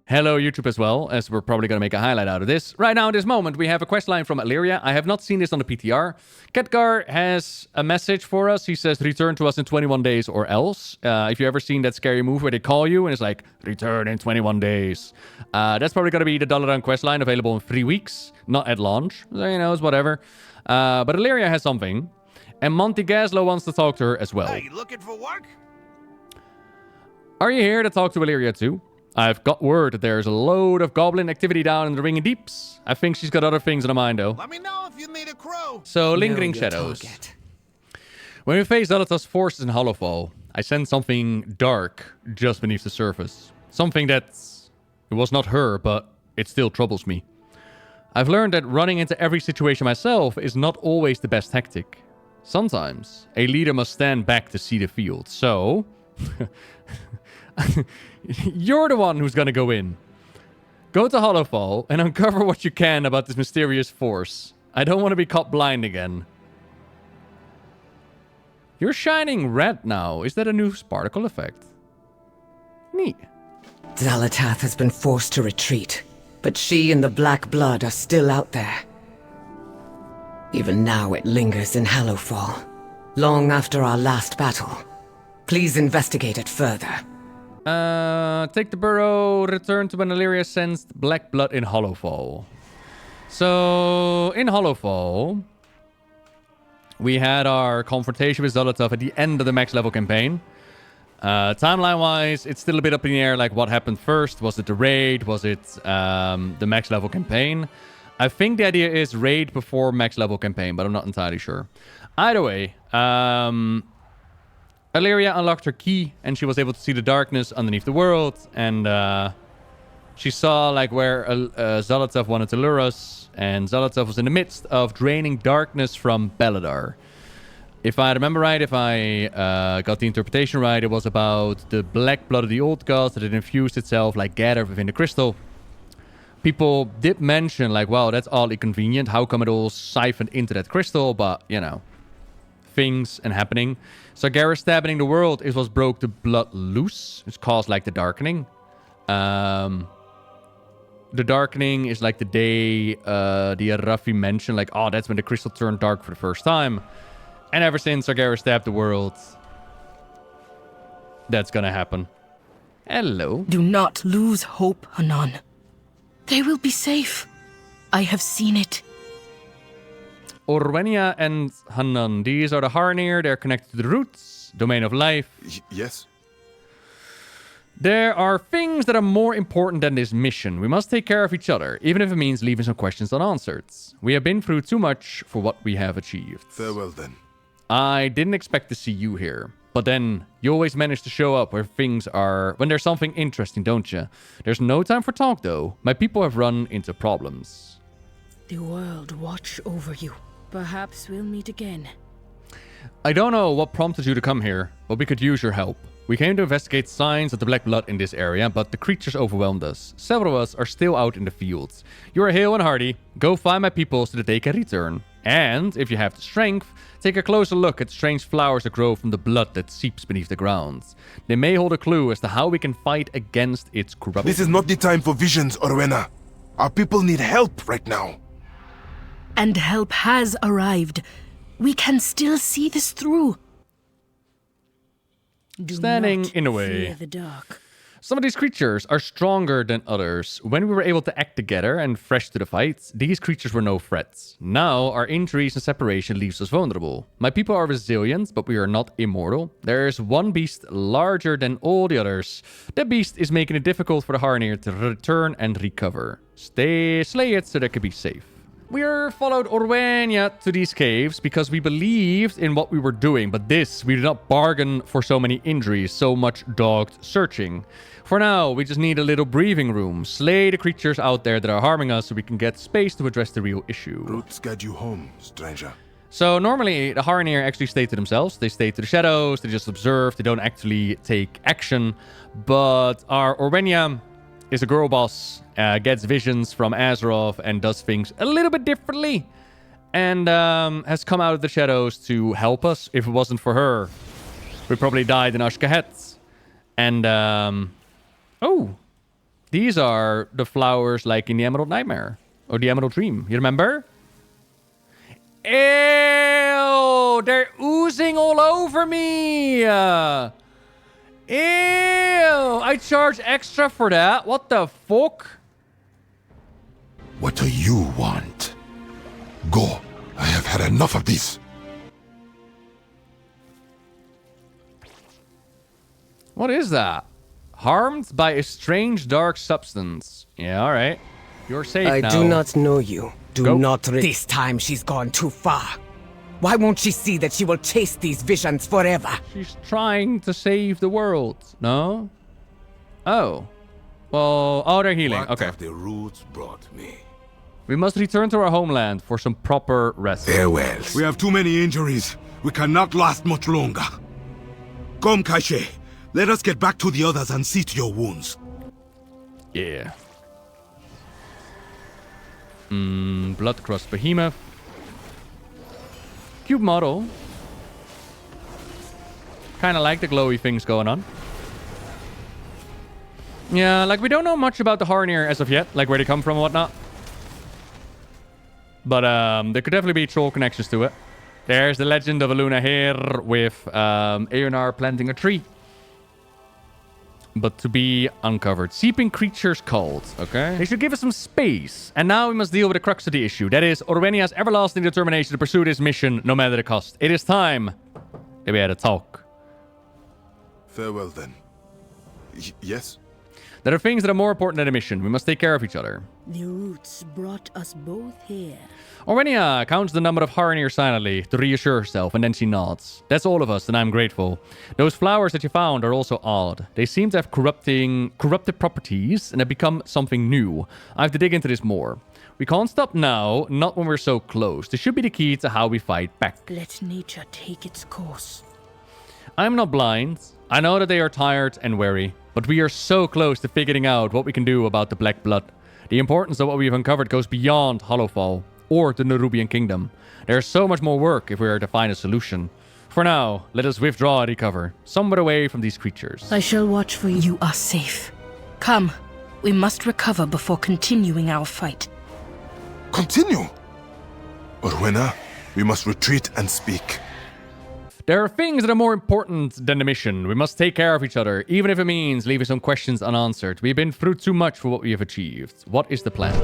Hello, YouTube as well, as we're probably going to make a highlight out of this. Right now, in this moment, we have a questline from Illyria. I have not seen this on the PTR. Khadgar has a message for us. He says, return to us in 21 days or else. If you've ever seen that scary move where they call you and it's like, return in 21 days. That's probably going to be the Gul'dan questline available in 3 weeks. Not at launch. So, you know, it's whatever. But Illyria has something. And Monty Gaslow wants to talk to her as well. Hey, looking for work? Are you here to talk to Illyria too? I've got word that there's a load of goblin activity down in the Ringing Deeps. I think she's got other things in her mind, though. Let me know if you need a crew. So, Lingering Shadows. Target. When we faced Zalata's forces in Hollowfall, I sensed something dark just beneath the surface. Something that... It was not her, but it still troubles me. I've learned that running into every situation myself is not always the best tactic. Sometimes, a leader must stand back to see the field. So... You're the one who's gonna go in. Go to Hollowfall and uncover what you can about this mysterious force. I don't want to be caught blind again. You're shining red now. Is that a new particle effect? Neat. Xal'atath has been forced to retreat, but she and the Black Blood are still out there. Even now it lingers in Hollowfall, long after our last battle. Please investigate it further. Take the burrow, return to when Illyria sensed Black Blood in Hollowfall. So, in Hollowfall, we had our confrontation with Xal'atath at the end of the max level campaign. Timeline-wise, it's still a bit up in the air, like what happened first. Was it the raid? Was it the max level campaign? I think the idea is raid before max level campaign, but I'm not entirely sure. Either way, Illyria unlocked her key, and she was able to see the darkness underneath the world, and she saw like where Xal'atath wanted to lure us, and Xal'atath was in the midst of draining darkness from Beledar. If I remember right, if I got the interpretation right, it was about the black blood of the old gods that had infused itself, like gathered within the crystal. People did mention, like, wow, that's oddly convenient. How come it all siphoned into that crystal? But, you know, things and happening. Sargeras stabbing the world is what broke the blood loose. It's caused, like, the darkening. The darkening is, like, the day the Arafi mentioned, like, oh, that's when the crystal turned dark for the first time. And ever since Sargeras stabbed the world, that's gonna happen. Hello. Do not lose hope, Hanan. They will be safe. I have seen it. Orweyna and Hanan. These are the Haranir. They're connected to the roots, domain of life. Yes? There are things that are more important than this mission. We must take care of each other, even if it means leaving some questions unanswered. We have been through too much for what we have achieved. Farewell, then. I didn't expect to see you here. But then, you always manage to show up where things are... when there's something interesting, don't you? There's no time for talk, though. My people have run into problems. The world watch over you. Perhaps we'll meet again. I don't know what prompted you to come here, but we could use your help. We came to investigate signs of the Black Blood in this area, but the creatures overwhelmed us. Several of us are still out in the fields. You are hale and hearty. Go find my people so that they can return. And, if you have the strength, take a closer look at the strange flowers that grow from the blood that seeps beneath the ground. They may hold a clue as to how we can fight against its corruption. This is not the time for visions, Orweyna. Our people need help right now. And help has arrived. We can still see this through. Do Standing not in the way. fear the dark. Some of these creatures are stronger than others. When we were able to act together and fresh to the fight, these creatures were no threats. Now, our injuries and separation leaves us vulnerable. My people are resilient, but we are not immortal. There is one beast larger than all the others. That beast is making it difficult for the Haranir to return and recover. Slay it so they can be safe. We followed Orweyna to these caves because we believed in what we were doing, but we did not bargain for so many injuries, so much dogged searching. For now, we just need a little breathing room. Slay the creatures out there that are harming us so we can get space to address the real issue. Roots guide you home, stranger. So normally, the Haranir actually stay to themselves. They stay to the shadows, they just observe, they don't actually take action. But our Orweyna is a girl boss, gets visions from Azeroth and does things a little bit differently. And has come out of the shadows to help us. If it wasn't for her, we probably died in Ashkahet. And, oh, These are the flowers like in the Emerald Nightmare. Or the Emerald Dream. You remember? Ew! They're oozing all over me! Ew! I charge extra for that? What the fuck? What do you want? Go. I have had enough of this. What is that? Harmed by a strange dark substance. Yeah, alright. You're safe now. I do not know you. Do Go. not... This time she's gone too far. Why won't she see that she will chase these visions forever? She's trying to save the world. No? Oh. Well, oh, they're healing. What Okay. have the roots brought me? We must return to our homeland for some proper rest. Farewell. We have too many injuries. We cannot last much longer. Come, Kaishe. Let us get back to the others and see to your wounds. Yeah. Blood-crust behemoth. Cube model. Kind of like the glowy things going on. Yeah, like we don't know much about the Haranir as of yet, like where they come from and whatnot. But there could definitely be troll connections to it. There's the legend of Ohn'aahren with Haranir planting a tree. But to be uncovered. Seeping creatures called, okay? They should give us some space. And now we must deal with the crux of the issue. That is Orweyna's everlasting determination to pursue this mission no matter the cost. It is time that we had a talk. Farewell then. Yes? There are things that are more important than a mission. We must take care of each other. The roots brought us both here. Orweyna counts the number of Haranir silently to reassure herself, and then she nods. That's all of us, and I'm grateful. Those flowers that you found are also odd. They seem to have corrupted properties and have become something new. I have to dig into this more. We can't stop now, not when we're so close. This should be the key to how we fight back. Let nature take its course. I'm not blind. I know that they are tired and weary, but we are so close to figuring out what we can do about the Black Blood. The importance of what we've uncovered goes beyond Hollowfall or the Nerubian Kingdom. There's so much more work if we are to find a solution. For now, let us withdraw and recover, somewhat away from these creatures. I shall watch for you. You are safe. Come, we must recover before continuing our fight. Continue! Orweyna, we must retreat and speak. There are things that are more important than the mission. We must take care of each other, even if it means leaving some questions unanswered. We've been through too much for what we have achieved. What is the plan?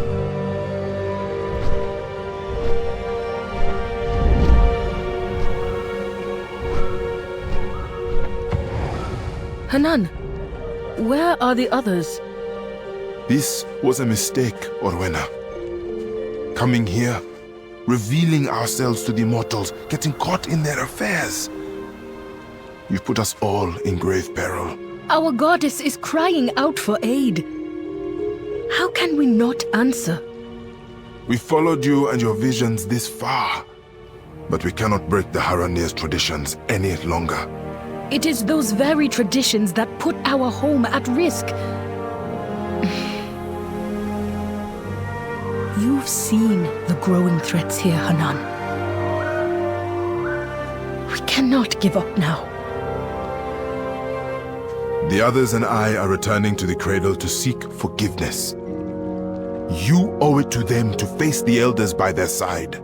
Hanan, where are the others? This was a mistake, Orweyna. Coming here, revealing ourselves to the immortals, getting caught in their affairs. You've put us all in grave peril. Our goddess is crying out for aid. How can we not answer? We followed you and your visions this far, but we cannot break the Haranir's traditions any longer. It is those very traditions that put our home at risk. You've seen the growing threats here, Hanan. We cannot give up now. The others and I are returning to the cradle to seek forgiveness. You owe it to them to face the elders by their side.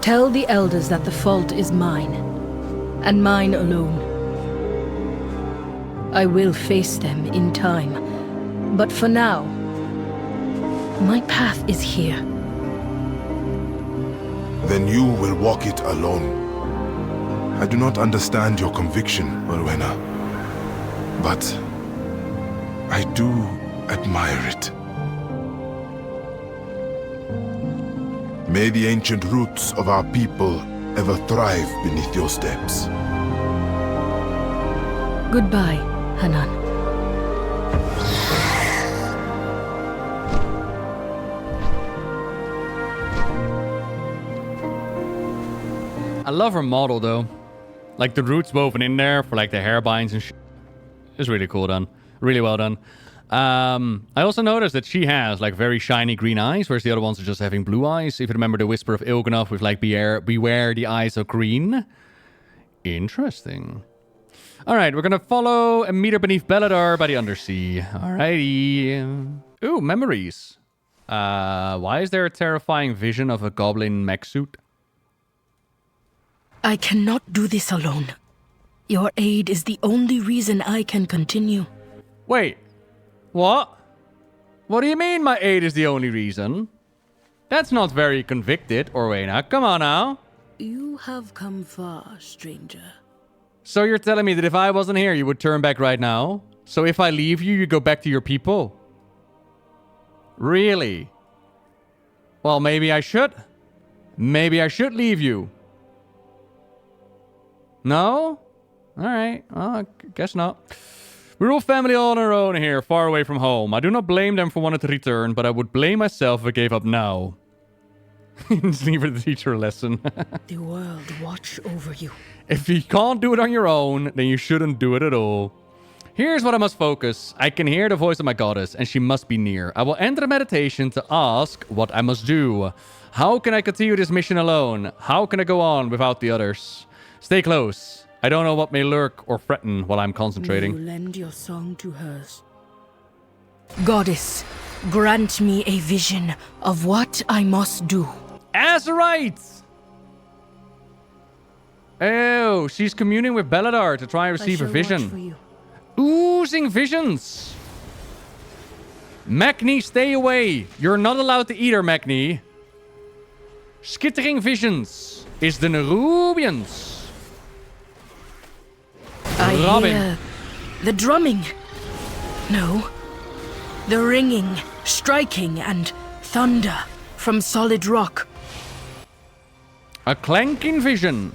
Tell the elders that the fault is mine, and mine alone. I will face them in time, but for now, my path is here. Then you will walk it alone. I do not understand your conviction, Orweyna, but I do admire it. May the ancient roots of our people ever thrive beneath your steps. Goodbye, Hanan. I love her model, though. Like, the roots woven in there for, like, the hairbinds and shit. It's really cool done. Really well done. I also noticed that she has, like, very shiny green eyes, whereas the other ones are just having blue eyes. If you remember the Whisper of Il'gynoth with, like, beware the eyes of green. Interesting. Alright, we're gonna follow a meter beneath Belladar by the Undersea. Alrighty. Ooh, memories. Why is there a terrifying vision of a goblin mech suit? I cannot do this alone. Your aid is the only reason I can continue. Wait. What? What do you mean my aid is the only reason? That's not very convicted, Orweyna. Come on now. You have come far, stranger. So you're telling me that if I wasn't here, you would turn back right now? So if I leave you, you go back to your people? Really? Well, maybe I should. Maybe I should leave you. No? Alright. Well, I guess not. We're all family all on our own here, far away from home. I do not blame them for wanting to return, but I would blame myself if I gave up now. Just leave her to teach her a lesson. The world watch over you. If you can't do it on your own, then you shouldn't do it at all. Here's what I must focus. I can hear the voice of my goddess, and she must be near. I will enter the meditation to ask what I must do. How can I continue this mission alone? How can I go on without the others? Stay close. I don't know what may lurk or threaten while I'm concentrating. May you lend your song to hers. Goddess, grant me a vision of what I must do. Azurite! Oh, she's communing with Belladar to try and receive a I shall watch for vision. you. Oozing visions! Magni, stay away! You're not allowed to eat her, Magni. Skittering visions is the Nerubians. I Drumming. hear the drumming. No. The ringing, striking, and thunder from solid rock. A clanking vision.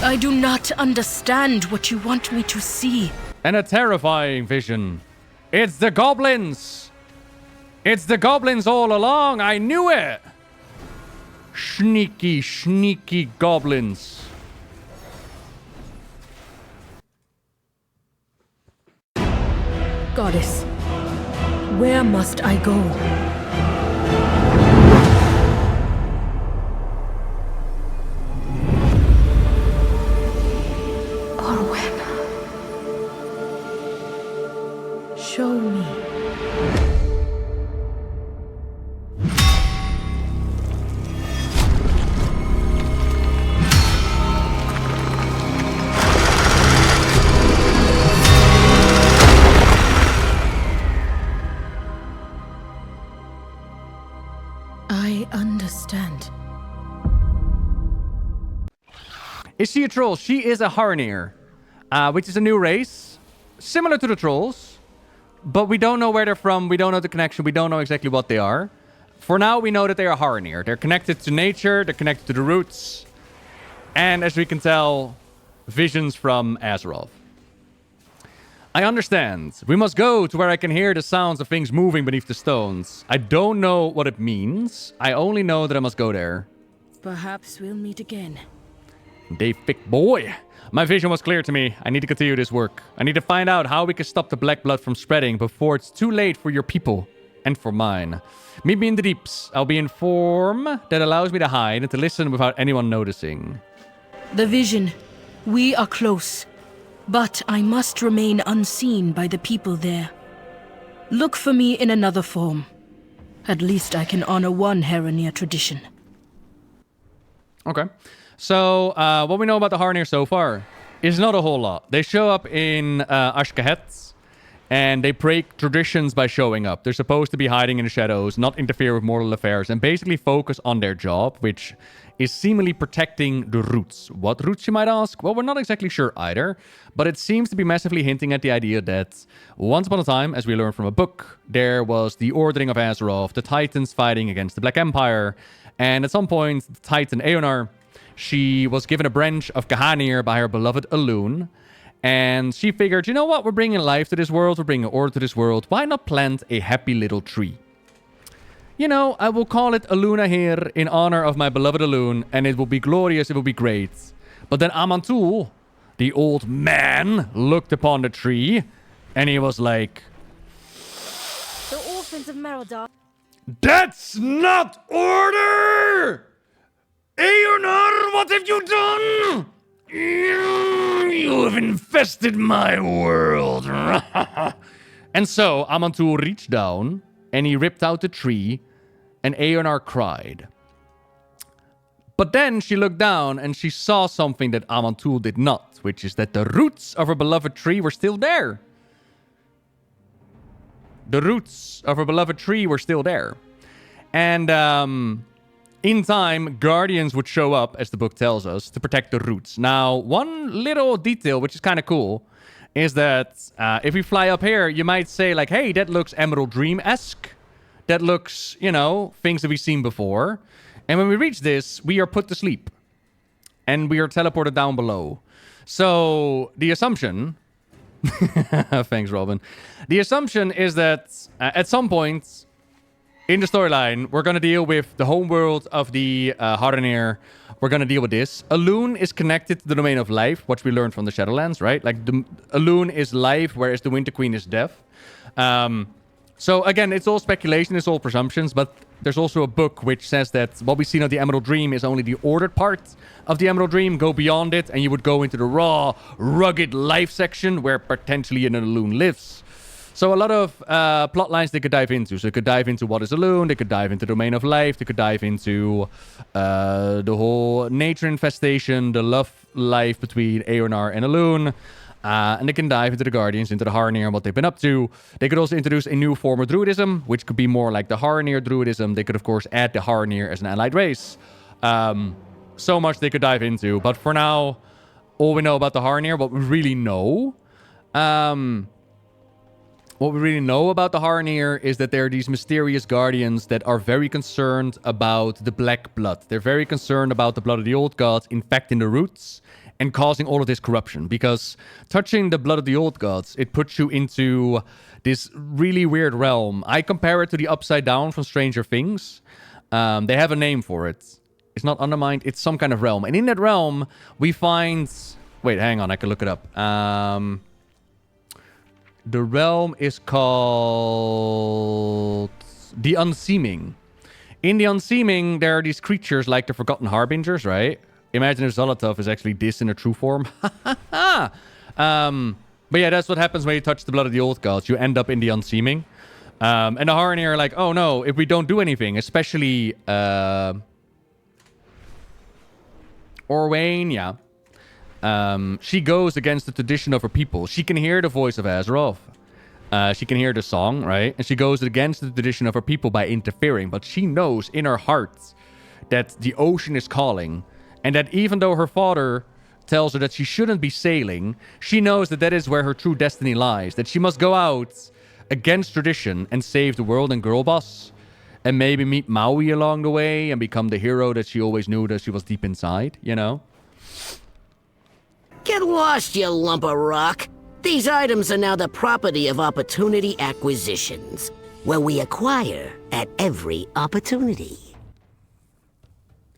I do not understand what you want me to see. And a terrifying vision. It's the goblins! It's the goblins all along! I knew it! Sneaky, sneaky goblins. Goddess, where must I go? Orweyna. Show me. I understand. Is she a troll? She is a Haranir, which is a new race, similar to the trolls, but we don't know where they're from, we don't know the connection, we don't know exactly what they are. For now, we know that they are Haranir. They're connected to nature, they're connected to the roots, and as we can tell, visions from Azeroth. I understand. We must go to where I can hear the sounds of things moving beneath the stones. I don't know what it means. I only know that I must go there. Perhaps we'll meet again. Dave Thick Boy. My vision was clear to me. I need to continue this work. I need to find out how we can stop the black blood from spreading before it's too late for your people and for mine. Meet me in the deeps. I'll be in form that allows me to hide and to listen without anyone noticing. The vision. We are close. But I must remain unseen by the people there. Look for me in another form. At least I can honor one Haranir tradition. Okay. So, what we know about the Haranir so far is not a whole lot. They show up in Ashkahet, and they break traditions by showing up. They're supposed to be hiding in the shadows, not interfere with mortal affairs, and basically focus on their job, which is seemingly protecting the roots. What roots, you might ask? Well, we're not exactly sure either, but it seems to be massively hinting at the idea that once upon a time, as we learned from a book, there was the ordering of Azeroth, the Titans fighting against the Black Empire, and at some point, the Titan Eonar, she was given a branch of Haranir by her beloved Elune, and she figured, you know what, we're bringing life to this world, we're bringing order to this world, why not plant a happy little tree? You know, I will call it Ohn'aahren in honor of my beloved Elune, and it will be glorious, it will be great. But then Aman'thul, the old man, looked upon the tree, and he was like, The orphans of Merodar. "That's not order! Eonar, what have you done? You have infested my world. And so Aman'thul reached down and he ripped out the tree, and Aonar cried. But then she looked down and she saw something that Aman'thul did not, which is that the roots of her beloved tree were still there. The roots of her beloved tree were still there. And in time, guardians would show up, as the book tells us, to protect the roots. Now, one little detail, which is kind of cool, is that if we fly up here, you might say, like, hey, that looks Emerald Dream-esque. That looks, you know, things that we've seen before. And when we reach this, we are put to sleep. And we are teleported down below. So, the assumption... Thanks, Robin. The assumption is that at some point in the storyline, we're going to deal with the homeworld of the Haranir. We're going to deal with this. Elune is connected to the domain of life, which we learned from the Shadowlands, right? Like, Elune is life, whereas the Winter Queen is death. So, again, it's all speculation, it's all presumptions, but there's also a book which says that what we see of the Emerald Dream is only the ordered part of the Emerald Dream. Go beyond it, and you would go into the raw, rugged life section where potentially an Elune lives. So a lot of plot lines they could dive into. So they could dive into what is Elune, they could dive into the domain of life, they could dive into the whole nature infestation, the love life between Aonar and Elune. And they can dive into the Guardians, into the Haranir, and what they've been up to. They could also introduce a new form of Druidism, which could be more like the Haranir Druidism. They could, of course, add the Haranir as an allied race. So much they could dive into. But for now, all we know about the Haranir, what we really know... What we really know about the Haranir is that they're these mysterious guardians that are very concerned about the black blood. They're very concerned about the blood of the old gods infecting the roots and causing all of this corruption. Because touching the blood of the old gods, it puts you into this really weird realm. I compare it to the Upside Down from Stranger Things. They have a name for it. It's not Undermined, it's some kind of realm. And in that realm, we find... Wait, hang on, I can look it up. The realm is called the Unseeming. In the Unseeming, there are these creatures like the Forgotten Harbingers, right? Imagine if Zolotov is actually this in a true form. But yeah, that's what happens when you touch the blood of the old gods. You end up in the Unseeming. And the Haranir are like, oh no, if we don't do anything, especially Orweyna. She goes against the tradition of her people. She can hear the voice of Azeroth. She can hear the song, right? And she goes against the tradition of her people by interfering. But she knows in her heart that the ocean is calling. And that even though her father tells her that she shouldn't be sailing, she knows that that is where her true destiny lies. That she must go out against tradition and save the world and girl boss. And maybe meet Maui along the way and become the hero that she always knew that she was deep inside, you know? Get lost, you lump of rock. These items are now the property of Opportunity Acquisitions, where we acquire at every opportunity.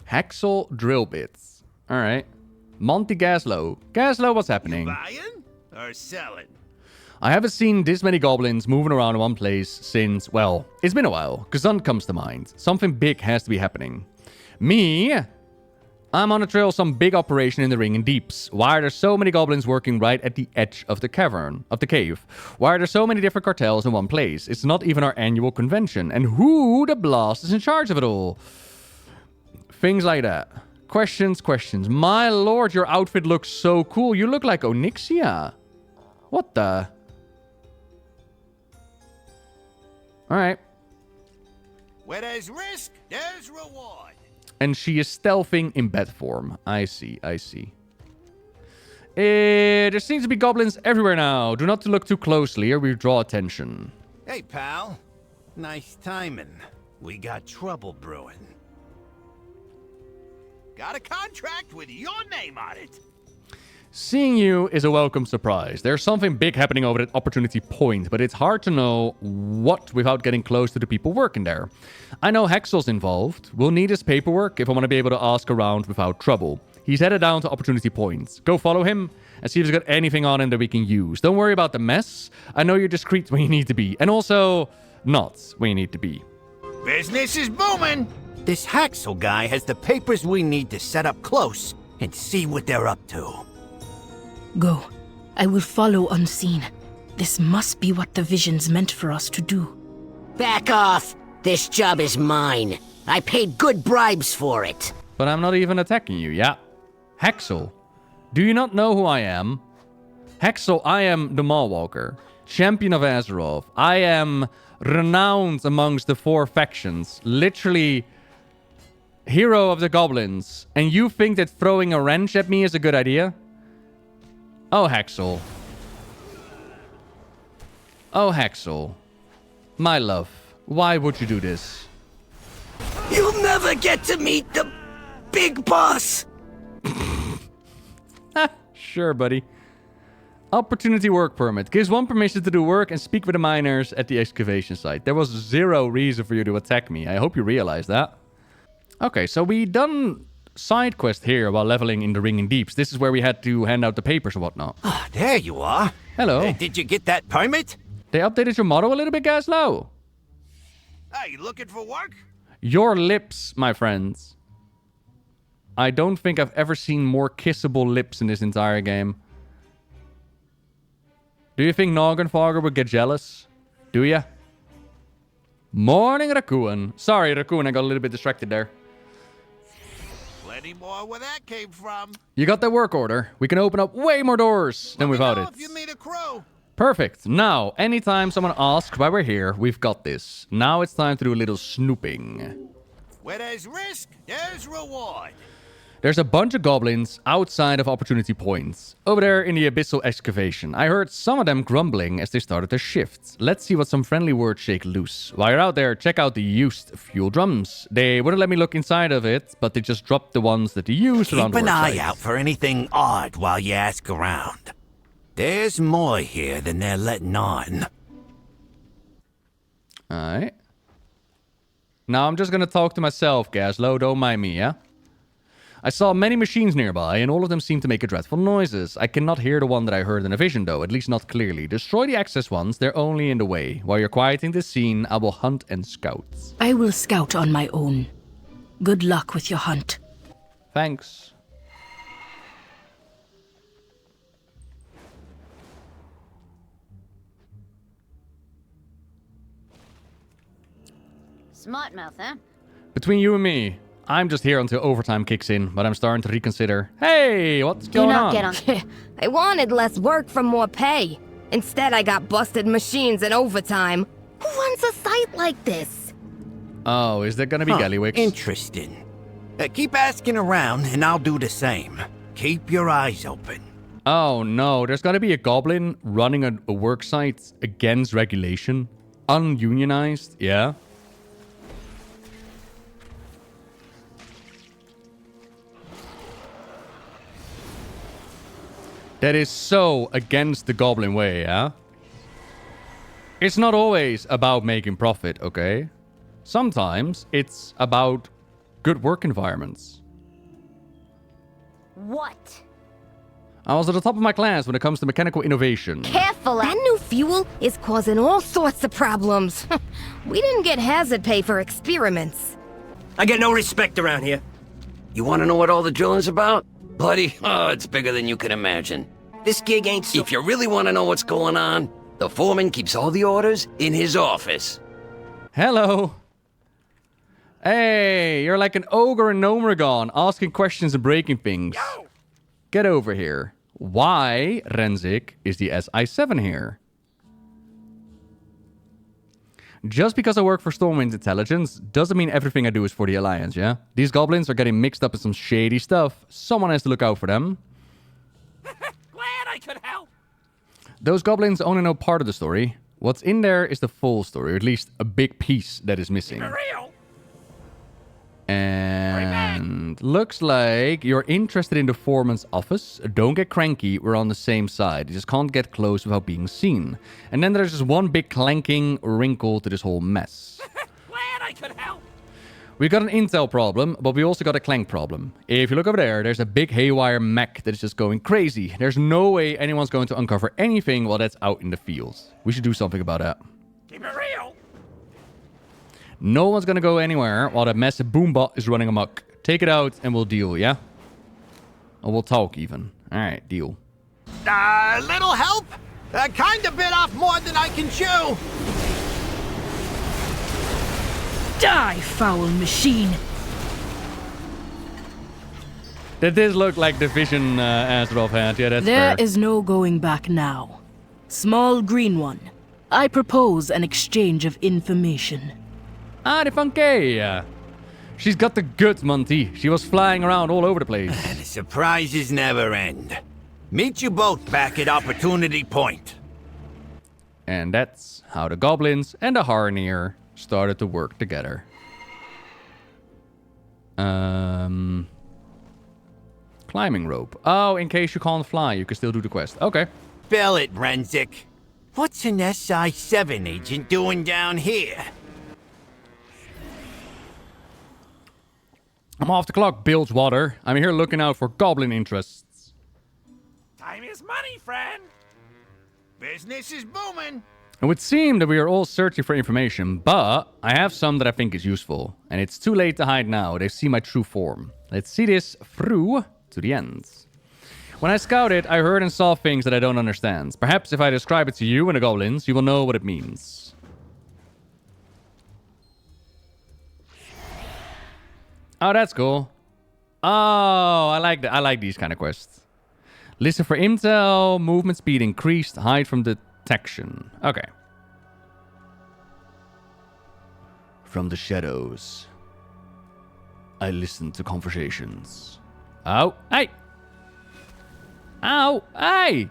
Haxel drill bits. Alright. Monty Gaslow. Gaslow, what's happening? Buying or selling? I haven't seen this many goblins moving around in one place since, well, it's been a while. Gul'dan comes to mind. Something big has to be happening. Me... I'm on a trail of some big operation in the Ring and Deeps. Why are there so many goblins working right at the edge of the cavern, of the cave? Why are there so many different cartels in one place? It's not even our annual convention. And who the blast is in charge of it all? Things like that. Questions. My lord, your outfit looks so cool. You look like Onyxia. What the? Alright. Where there's risk, there's reward. And she is stealthing in bat form. I see. There seems to be goblins everywhere now. Do not look too closely or we draw attention. Hey, pal. Nice timing. We got trouble brewing. Got a contract with your name on it. Seeing you is a welcome surprise. There's something big happening over at Opportunity Point, but it's hard to know what without getting close to the people working there. I know Hexel's involved. We'll need his paperwork if I want to be able to ask around without trouble. He's headed down to Opportunity Point. Go follow him and see if he's got anything on him that we can use. Don't worry about the mess. I know you're discreet when you need to be, and also not when you need to be. Business is booming. This Haxel guy has the papers we need to set up close and see what they're up to. Go. I will follow unseen. This must be what the visions meant for us to do. Back off! This job is mine. I paid good bribes for it. But I'm not even attacking you, yeah? Hexel, do you not know who I am? Hexel, I am the Maulwalker, champion of Azeroth. I am renowned amongst the 4 factions. Literally, hero of the goblins. And you think that throwing a wrench at me is a good idea? Oh, Hexel. Oh, Hexel. My love, why would you do this? You'll never get to meet the big boss! Sure, buddy. Opportunity work permit. Gives one permission to do work and speak with the miners at the excavation site. There was 0 reason for you to attack me. I hope you realize that. Okay, so we done side quest here while leveling in the Ringing Deeps. This is where we had to hand out the papers and whatnot. Ah, there you are. Hello. Did you get that permit? They updated your motto a little bit, Gaslow. Are you looking for work? Your lips, my friends. I don't think I've ever seen more kissable lips in this entire game. Do you think Noggenfogger would get jealous? Do ya? Morning, Raccoon. Sorry, Raccoon, I got a little bit distracted there. Plenty more where that came from. You got that work order. We can open up way more doors than without it. If you need a crew. Perfect. Now, anytime someone asks why we're here, we've got this. Now it's time to do a little snooping. Where there's risk, there's reward. There's a bunch of goblins outside of opportunity points, over there in the abyssal excavation. I heard some of them grumbling as they started their shifts. Let's see what some friendly words shake loose. While you're out there, check out the used fuel drums. They wouldn't let me look inside of it, but they just dropped the ones that they used around the Keep an eye worksite. out for anything odd while you ask around. There's more here than they're letting on. Alright. Now I'm just gonna talk to myself, Gaslow. Don't mind me, yeah? I saw many machines nearby, and all of them seemed to make dreadful noises. I cannot hear the one that I heard in a vision, though, at least not clearly. Destroy the access ones, they're only in the way. While you're quieting the scene, I will hunt and scout. I will scout on my own. Good luck with your hunt. Thanks. Smart mouth, huh? Between you and me, I'm just here until overtime kicks in, but I'm starting to reconsider. Hey, what's going on? Do not get on. I wanted less work for more pay. Instead, I got busted machines and overtime. Who runs a site like this? Oh, is there gonna be Gallywix? Interesting. Keep asking around, and I'll do the same. Keep your eyes open. Oh no, there's gonna be a goblin running a work site against regulation. Ununionized, yeah. That is so against the goblin way, yeah? It's not always about making profit, okay? Sometimes it's about good work environments. What? I was at the top of my class when it comes to mechanical innovation. Careful, that new fuel is causing all sorts of problems. We didn't get hazard pay for experiments. I get no respect around here. You want to know what all the drilling's about? Buddy, oh, it's bigger than you can imagine. This gig ain't so... If you really want to know what's going on, the foreman keeps all the orders in his office. Hello. Hey, you're like an ogre in Gnomeregan, asking questions and breaking things. Yo! Get over here. Why, Renzik, is the SI-7 here? Just because I work for Stormwind Intelligence doesn't mean everything I do is for the Alliance, yeah? These goblins are getting mixed up in some shady stuff. Someone has to look out for them. Glad I could help. Those goblins only know part of the story. What's in there is the full story, or at least a big piece that is missing. Real. And looks like you're interested in the foreman's office. Don't get cranky, we're on the same side. You just can't get close without being seen. And then there's just one big clanking wrinkle to this whole mess. Glad I could help. We got an intel problem, but we also got a clank problem. If you look over there, there's a big haywire mech that is just going crazy. There's no way anyone's going to uncover anything while that's out in the fields. We should do something about that. Keep it real. No one's gonna go anywhere while that massive boombot is running amok. Take it out and we'll deal, yeah? Or we'll talk even. Alright, deal. Little help? Kinda bit off more than I can chew. Die, foul machine! That did look like the vision Azeroth had. Yeah, that's There fair. is no going back now. Small green one. I propose an exchange of information. Ah, the funky. She's got the goods, Monty. She was flying around all over the place. The surprises never end. Meet you both back at Opportunity Point. And that's how the goblins and the Haranir started to work together. Climbing rope. Oh, in case you can't fly, you can still do the quest. Okay. Spell it, Renzik. What's an SI-7 agent doing down here? I'm off the clock, Bilgewater. I'm here looking out for goblin interests. Time is money, friend. Business is booming. It would seem that we are all searching for information, but I have some that I think is useful. And it's too late to hide now. They see my true form. Let's see this through to the end. When I scouted, I heard and saw things that I don't understand. Perhaps if I describe it to you and the goblins, you will know what it means. Oh, that's cool. Oh, I like these kind of quests. Listen for intel, movement speed increased, hide from detection. Okay. From the shadows, I listen to conversations. Oh, hey! Ow, hey!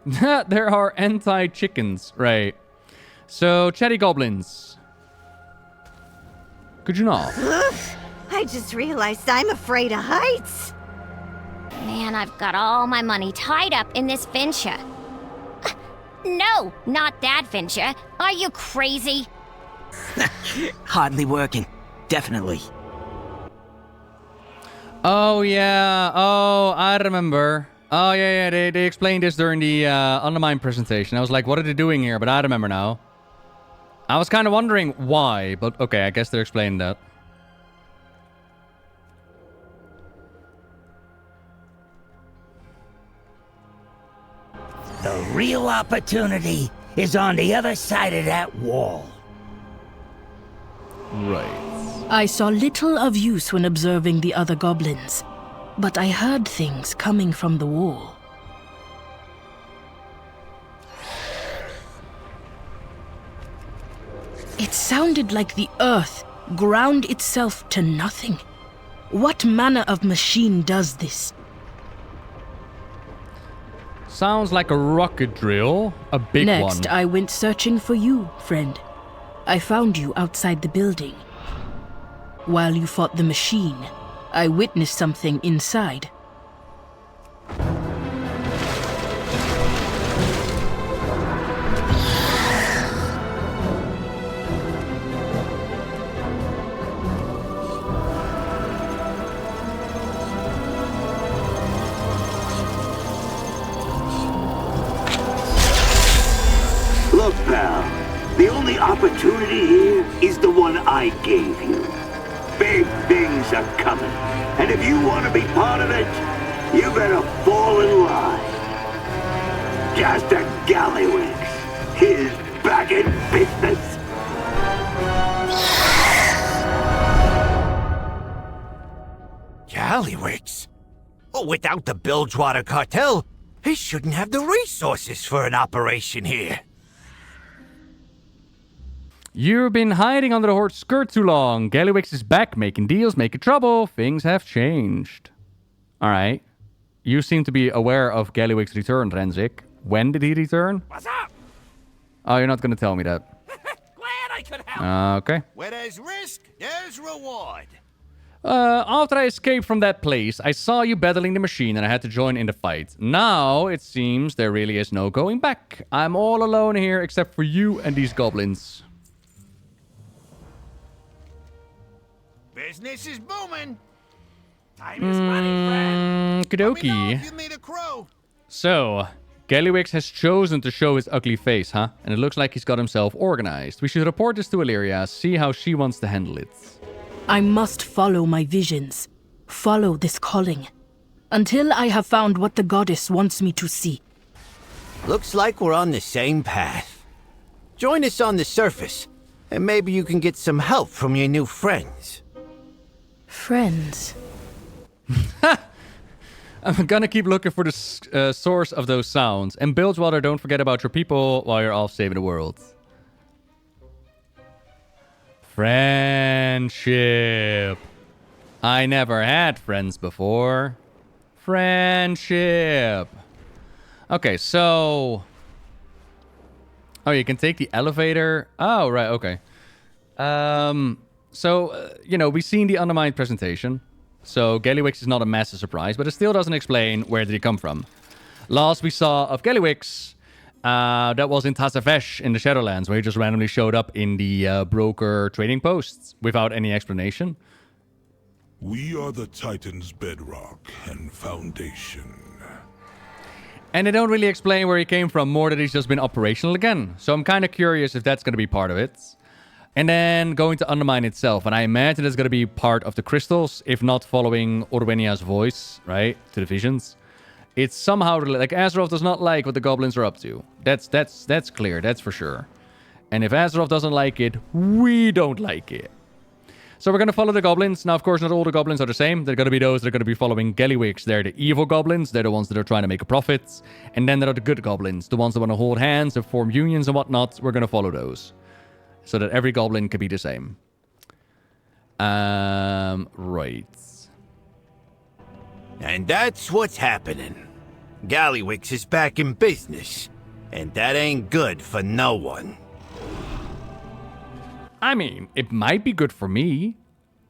There are anti-chickens, right? So, chatty goblins. Could you not? I just realized I'm afraid of heights. Man, I've got all my money tied up in this venture. No, not that venture. Are you crazy? Hardly working. Definitely. Oh, yeah. Oh, I remember. Oh, yeah. They explained this during the Undermined presentation. I was like, what are they doing here? But I remember now. I was kind of wondering why, but okay, I guess they're explaining that. The real opportunity is on the other side of that wall. Right. I saw little of use when observing the other goblins, but I heard things coming from the wall. It sounded like the earth ground itself to nothing. What manner of machine does this? Sounds like a rocket drill. A big one. Next, I went searching for you, friend. I found you outside the building. While you fought the machine, I witnessed something inside. Look, pal, the only opportunity here is the one I gave you. Big things are coming, and if you want to be part of it, you better fall in line. Just a Gallywix. He's back in business. Gallywix? Oh, without the Bilgewater cartel, he shouldn't have the resources for an operation here. You've been hiding under the Horde's skirt too long. Gallywix is back, making deals, making trouble. Things have changed. Alright. You seem to be aware of Gallywix's return, Renzik. When did he return? What's up? Oh, you're not going to tell me that. Glad I could help. Okay. Where there's risk, there's reward. After I escaped from that place, I saw you battling the machine and I had to join in the fight. Now, it seems there really is no going back. I'm all alone here except for you and these goblins. Business is booming. Time is money, friend. Kadoki. So, Gallywix has chosen to show his ugly face, huh? And it looks like he's got himself organized. We should report this to Illyria, see how she wants to handle it. I must follow my visions. follow this calling, until I have found what the goddess wants me to see. Looks like we're on the same path. Join us on the surface, and maybe you can get some help from your new friends. Friends? I'm gonna keep looking for the source of those sounds. And Bilgewater, don't forget about your people while you're off saving the world. Friendship. I never had friends before. Friendship. Okay, so... Oh, you can take the elevator. Oh, right, okay. You know, we've seen the Undermined presentation. So Gallywix is not a massive surprise, but it still doesn't explain where did he come from. Last we saw of Gallywix, that was in Tazavesh in the Shadowlands, where he just randomly showed up in the broker trading posts without any explanation. We are the Titan's bedrock and foundation. And they don't really explain where he came from, more that he's just been operational again. So I'm kind of curious if that's going to be part of it. And then going to Undermine itself. And I imagine it's going to be part of the crystals, if not following Orweyna's voice, right? To the visions. It's somehow... Like, Azeroth does not like what the goblins are up to. That's clear, that's for sure. And if Azeroth doesn't like it, we don't like it. So we're going to follow the goblins. Now, of course, not all the goblins are the same. There are going to be those that are going to be following Gallywix. They're the evil goblins. They're the ones that are trying to make a profit. And then there are the good goblins. The ones that want to hold hands and form unions and whatnot. We're going to follow those. So that every goblin can be the same. Right. And that's what's happening. Gallywix is back in business. And that ain't good for no one. I mean, it might be good for me.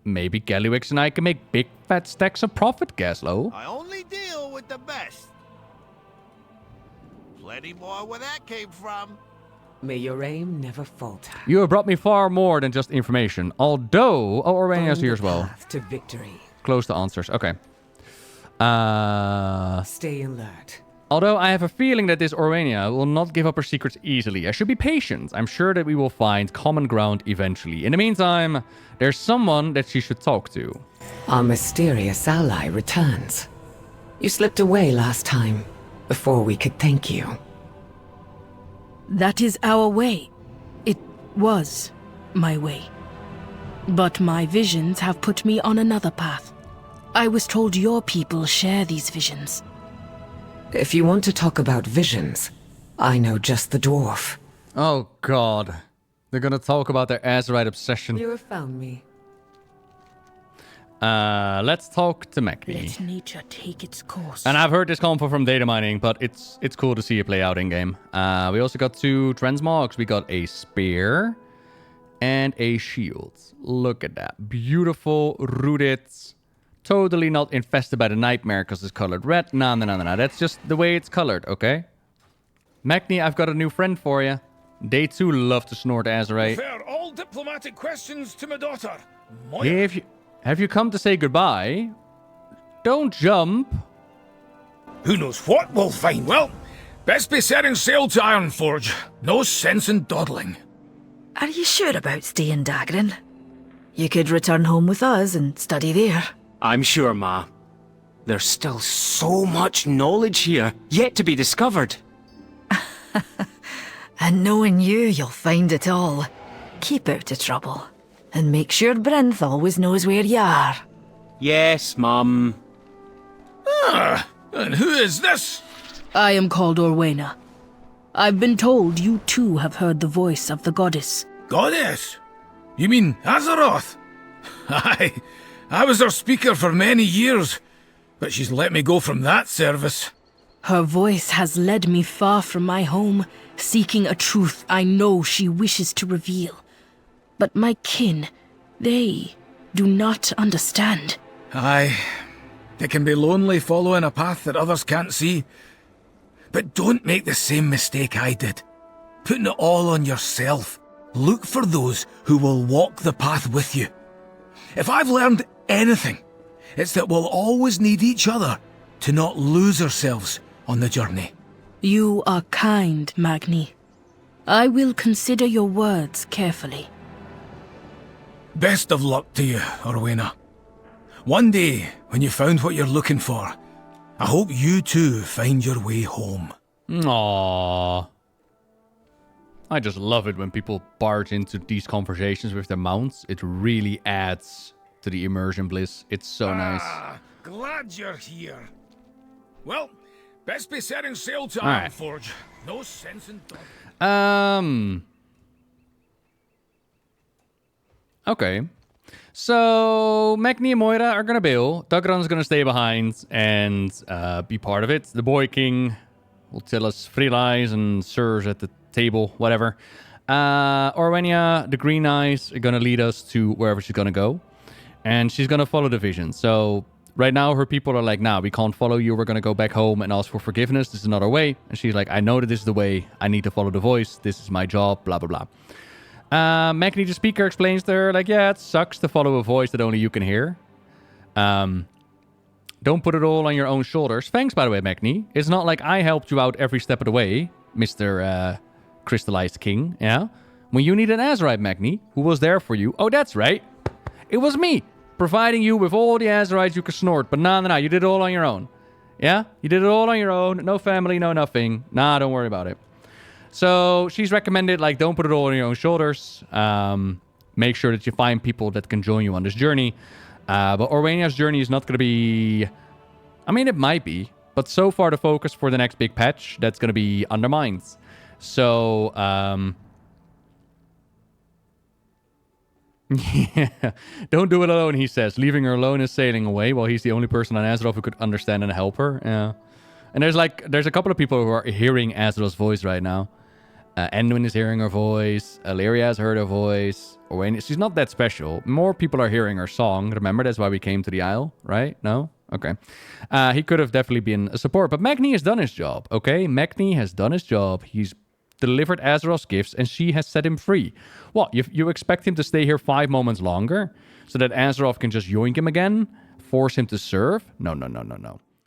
Maybe Gallywix and I can make big fat stacks of profit, Gaslow. I only deal with the best. Plenty more where that came from. May your aim never falter. You have brought me far more than just information. Although... Oh, Orweyna's here as well. Path to victory. Close to answers. Okay. Stay alert. Although I have a feeling that this Orweyna will not give up her secrets easily. I should be patient. I'm sure that we will find common ground eventually. In the meantime, there's someone that she should talk to. Our mysterious ally returns. You slipped away last time, before we could thank you. That is our way. It was my way. But my visions have put me on another path. I was told your people share these visions. If you want to talk about visions, I know just the dwarf. Oh, God. They're gonna talk about their Azerite obsession. You have found me. Let's talk to Macni. Let nature take its course. And I've heard this combo from data mining, but it's cool to see it play out in-game. We also got 2 transmogs. We got a spear and a shield. Look at that. Beautiful, rooted... Totally not infested by the nightmare because it's colored red. No. That's just the way it's colored, okay? Macni, I've got a new friend for you. They too love to snort Azerite. Refer all diplomatic questions to my daughter, Moya. Have you come to say goodbye? Don't jump. Who knows what we'll find? Well, best be setting sail to Ironforge. No sense in dawdling. Are you sure about staying Dagran? You could return home with us and study there. I'm sure, Ma. There's still so much knowledge here, yet to be discovered. And knowing you, you'll find it all. Keep out of trouble. And make sure Brinth always knows where you are. Yes, Mum. And who is this? I am called Orweyna. I've been told you too have heard the voice of the goddess. Goddess? You mean Azeroth? Aye. I was her speaker for many years, but she's let me go from that service. Her voice has led me far from my home, seeking a truth I know she wishes to reveal. But my kin, they do not understand. Aye. It can be lonely following a path that others can't see. But don't make the same mistake I did. Putting it all on yourself. Look for those who will walk the path with you. If I've learned anything, it's that we'll always need each other to not lose ourselves on the journey. You are kind, Magni. I will consider your words carefully. Best of luck to you, Orweyna. One day, when you found what you're looking for, I hope you too find your way home. Aww. I just love it when people barge into these conversations with their mounts. It really adds to the immersion bliss. It's so nice. Glad you're here. Well, best be setting sail to All right. Ironforge. No sense in Okay. So, Magni and Moira are gonna bail. Dugran's gonna stay behind and be part of it. The Boy King will tell us free lies and serves at the table, whatever. Orweyna, the Green Eyes, are gonna lead us to wherever she's gonna go. And she's gonna follow the vision. So, right now, her people are like, nah, we can't follow you. We're gonna go back home and ask for forgiveness. This is another way. And she's like, I know that this is the way. I need to follow the voice. This is my job, blah, blah, blah. Magni, the speaker, explains to her, like, yeah, it sucks to follow a voice that only you can hear. Don't put it all on your own shoulders. Thanks, by the way, Magni. It's not like I helped you out every step of the way, Mr. Crystallized King, yeah? When you needed an Azerite, Magni, who was there for you? Oh, that's right. It was me, providing you with all the Azerites you could snort. But nah, you did it all on your own. Yeah? You did it all on your own. No family, no nothing. Nah, don't worry about it. So she's recommended, like, don't put it all on your own shoulders. Make sure that you find people that can join you on this journey. But Orweyna's journey is not going to be... I mean, it might be. But so far, the focus for the next big patch, that's going to be Undermined. So, yeah. Don't do it alone, he says. Leaving her alone is sailing away. Well, he's the only person on Azeroth who could understand and help her. Yeah. And there's a couple of people who are hearing Azeroth's voice right now. Enwin is hearing her voice. Illyria has heard her voice. Orweyna, she's not that special. More people are hearing her song. Remember, that's why we came to the Isle, right? No? Okay. He could have definitely been a support. But Magni has done his job, okay? Magni has done his job. He's delivered Azeroth's gifts, and she has set him free. What? You expect him to stay here 5 moments longer? So that Azeroth can just yoink him again? Force him to serve? No.